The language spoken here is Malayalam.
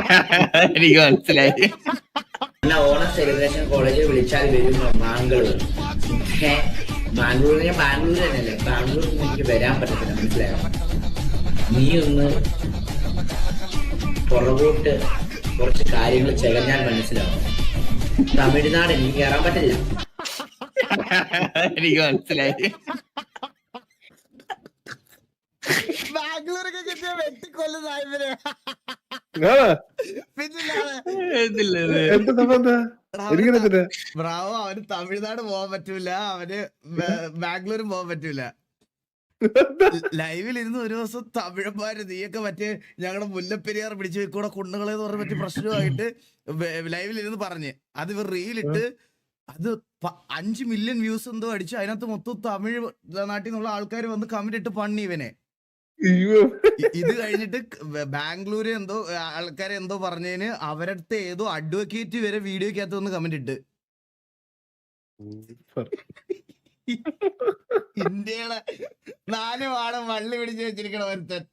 എനിക്ക് മനസ്സിലായി. ഓണം സെലിബ്രേഷൻ കോളേജിൽ വിളിച്ചാൽ വരും ബാംഗ്ലൂർ. ബാംഗ്ലൂരിനെ ബാംഗ്ലൂർ തന്നെയല്ലേ, ബാംഗ്ലൂരിൽ എനിക്ക് വരാൻ പറ്റത്തില്ല, മനസ്സിലായോ? നീ ഒന്ന് പുറകോട്ട് കുറച്ച് കാര്യങ്ങൾ ചെകഞ്ഞാൽ മനസ്സിലാവും. തമിഴ്നാട് എനിക്ക് കയറാൻ പറ്റില്ല. എനിക്ക് മനസ്സിലായി. ബാംഗ്ലൂരൊക്കെ കിട്ടിയ വെട്ടിക്കൊല്ലും സാഹിബിനെ. പിന്നില്ലാതെ ബ്രാവോ, അവന് തമിഴ്നാട് പോകാൻ പറ്റൂല, അവന് ബാംഗ്ലൂരും പോകാൻ പറ്റൂല. ലൈവിൽ ഇരുന്ന് ഒരു ദിവസം തമിഴന്മാര് നീയൊക്കെ മറ്റേ ഞങ്ങളുടെ മുല്ലപ്പെരിയാർ പിടിച്ചു കൂടെ കുണ്ണുകളെന്ന് പറഞ്ഞ മറ്റേ പ്രശ്നമായിട്ട് ലൈവിൽ ഇരുന്ന് പറഞ്ഞ് അത് ഇവർ റീലിട്ട് അത് 5 മില്യൺ വ്യൂസ് എന്തോ അടിച്ചു. അതിനകത്ത് മൊത്തം തമിഴ് നാട്ടിൽ നിന്നുള്ള ആൾക്കാർ വന്ന് കമന്റ് ഇട്ട് പണി ഇവനെ. ഇത് കഴിഞ്ഞിട്ട് ബാംഗ്ലൂര് എന്തോ ആൾക്കാരെ എന്തോ പറഞ്ഞതിന് അവരടുത്ത് ഏതോ അഡ്വക്കേറ്റ് വരെ വീഡിയോക്കകത്ത് വന്ന് കമന്റ് ഇട്ട്. ഇന്ത്യയുടെ 4 വാടം വള്ളി പിടിച്ച് വെച്ചിരിക്കണ ഒരുത്തൻ